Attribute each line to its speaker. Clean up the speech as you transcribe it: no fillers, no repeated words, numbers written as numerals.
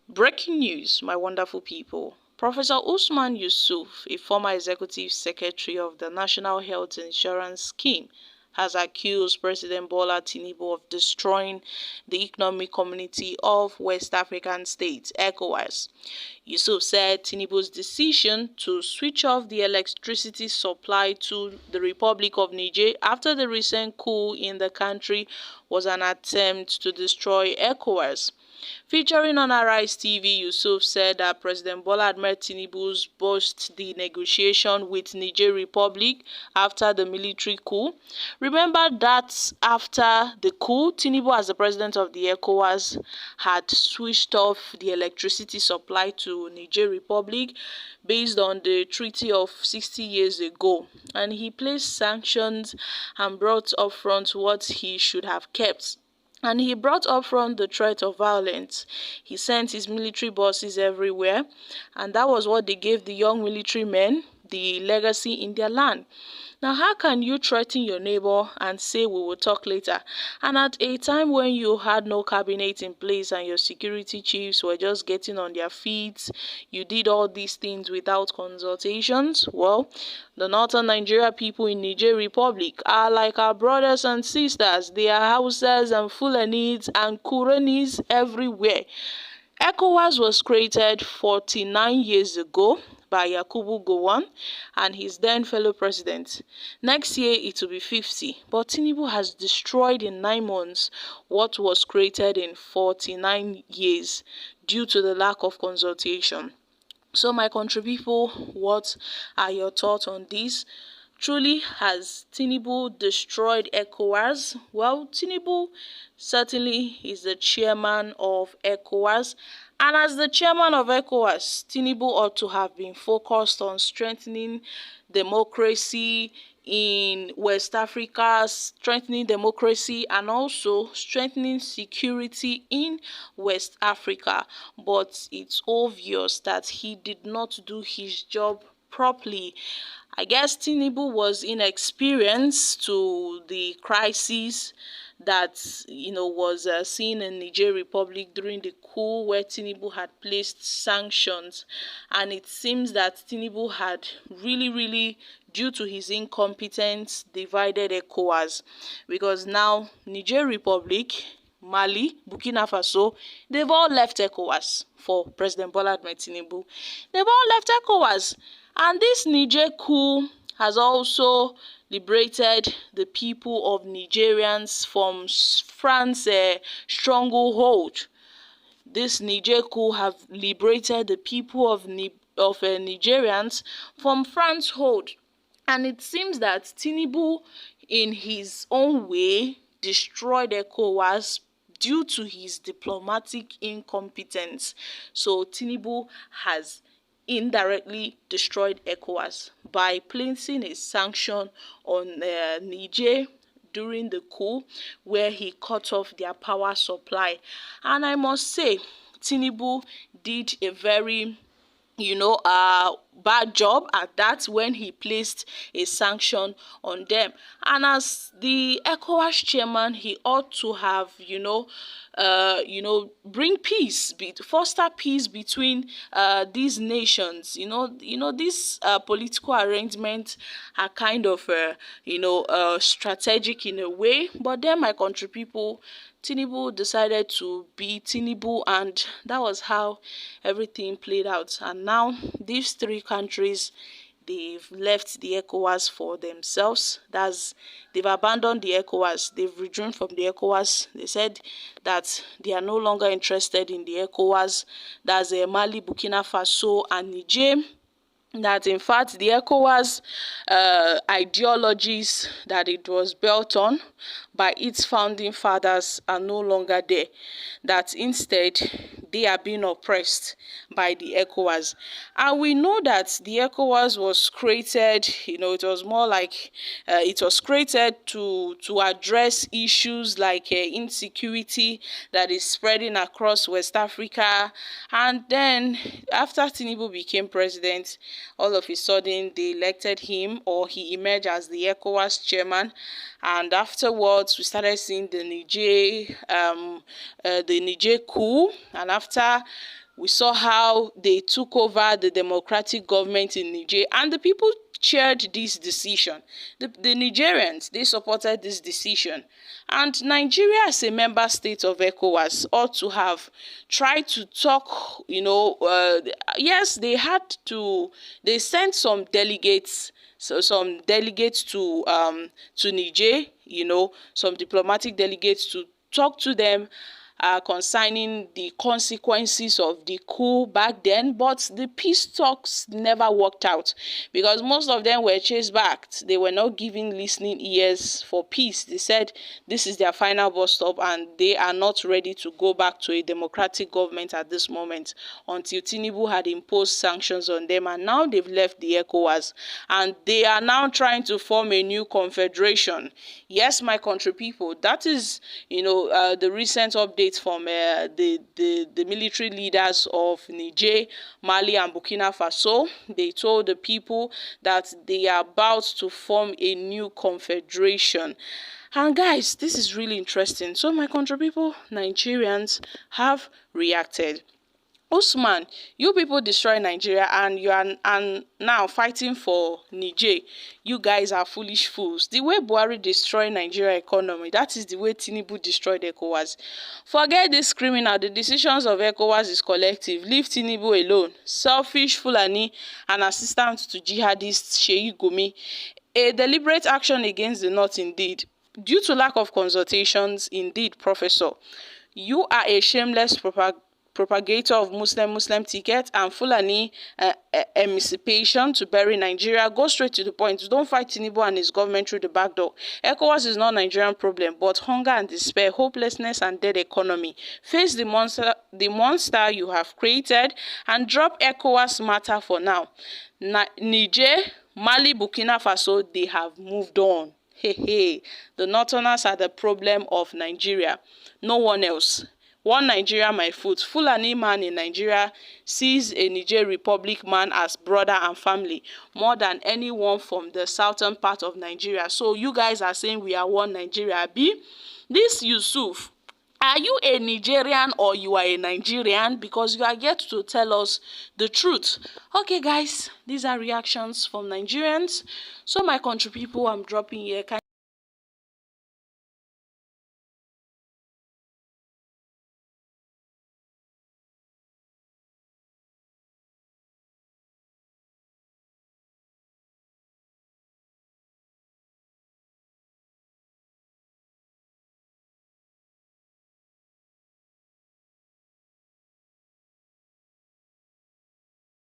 Speaker 1: Breaking news, my wonderful people. Professor Usman Yusuf, a former executive secretary of the National Health Insurance Scheme, has accused President Bola Tinubu of destroying the economic community of West African states, Ecowas. Yusuf said Tinubu's decision to switch off the electricity supply to the Republic of Niger after the recent coup in the country was an attempt to destroy Ecowas. Featuring on Arise TV, Yusuf said that President Bola Ahmed Tinubu's botched the negotiation with Niger Republic after the military coup. Remember that after the coup, Tinubu, as the president of the Ecowas, had switched off the electricity supply to Niger Republic based on the treaty of 60 years ago, and he placed sanctions and brought up front what he should have kept. And he brought up front the threat of violence. He sent his military bosses everywhere, and that was what they gave the young military men, the legacy in their land. Now, how can you threaten your neighbor and say we will talk later? And at a time when you had no cabinet in place and your security chiefs were just getting on their feet, you did all these things without consultations? Well, the northern Nigeria people in Niger Republic are like our brothers and sisters. They are Hausas and Fulanis and Kuranis everywhere. ECOWAS was created 49 years ago by Yakubu Gowon and his then fellow president. Next year it will be 50, but Tinubu has destroyed in 9 months what was created in 49 years due to the lack of consultation. So my country people, what are your thoughts on this? Truly, has Tinubu destroyed ECOWAS? Well, Tinubu certainly is the chairman of ECOWAS. And as the chairman of ECOWAS, Tinubu ought to have been focused on strengthening democracy in West Africa, strengthening democracy and also strengthening security in West Africa. But it's obvious that he did not do his job properly. I guess Tinubu was inexperienced to the crisis that was seen in Niger Republic during the coup, where Tinubu had placed sanctions, and it seems that Tinubu had really, due to his incompetence, divided ECOWAS, because now Niger Republic, Mali, Burkina Faso, they've all left ECOWAS for President Bola Ahmed Tinubu. They've all left ECOWAS. And this Niger coup has also liberated the people of Nigerians from France's stronghold. This Niger coup have liberated the people of Nigerians from France's hold. And it seems that Tinubu, in his own way, destroyed ECOWAS due to his diplomatic incompetence. So Tinubu has indirectly destroyed ECOWAS by placing a sanction on Niger during the coup, where he cut off their power supply. And I must say, Tinubu did a very bad job at that when he placed a sanction on them. And as the ECOWAS chairman, he ought to have, bring peace, foster peace between these nations. These political arrangements are kind of, strategic in a way. But then, my country people, Tinubu decided to be Tinubu, and that was how everything played out. And now these 3 countries, they've left the ECOWAS for themselves. They've abandoned the ECOWAS. They've withdrawn from the ECOWAS. They said that they are no longer interested in the ECOWAS. That's Mali, Burkina Faso, and Niger. That in fact the ECOWAS ideologies that it was built on by its founding fathers are no longer there. That instead they are being oppressed by the ECOWAS. And we know that the ECOWAS was created, it was more like it was created to address issues like insecurity that is spreading across West Africa. And then after Tinubu became president, all of a sudden they elected him, or he emerged as the ECOWAS chairman. And afterwards we started seeing the Niger coup, and after We saw how they took over the democratic government in Niger, and the people cheered this decision. The Nigerians, they supported this decision. And Nigeria, as a member state of Ecowas, ought to have tried to talk, yes, they sent some delegates, so some delegates to Niger, some diplomatic delegates to talk to them concerning the consequences of the coup back then, but the peace talks never worked out because most of them were chased back. They were not giving listening ears for peace. They said this is their final bus stop and they are not ready to go back to a democratic government at this moment until Tinubu had imposed sanctions on them, and now they've left the ECOWAS and they are now trying to form a new confederation. Yes, my country people, that is, the recent update from the military leaders of Niger, Mali, and Burkina Faso. They told the people that they are about to form a new confederation. And guys, this is really interesting. So my country people, Nigerians have reacted. Usman, you people destroy Nigeria and you are now fighting for Niger. You guys are foolish fools. The way Buhari destroyed Nigeria economy, that is the way Tinubu destroyed ECOWAS. Forget this criminal. The decisions of ECOWAS is collective. Leave Tinubu alone. Selfish Fulani and assistant to jihadist Sheyi Gumi. A deliberate action against the North indeed. Due to lack of consultations, indeed, Professor. You are a shameless propagator of Muslim ticket and Fulani emancipation to bury Nigeria. Go straight to the point. Don't fight Tinubu and his government through the back door. ECOWAS is not Nigerian problem, but hunger and despair, hopelessness and dead economy. Face the monster you have created and drop ECOWAS matter for now. Niger, Mali, Burkina Faso, they have moved on. The Northerners are the problem of Nigeria. No one else. One Nigeria, my foot. Fulani man in Nigeria sees a Niger Republic man as brother and family more than anyone from the southern part of Nigeria. So you guys are saying we are one Nigeria. This Yusuf, are you a Nigerian or you are a Nigerian? Because you are yet to tell us the truth. Okay, guys, these are reactions from Nigerians. So my country people, I'm dropping here.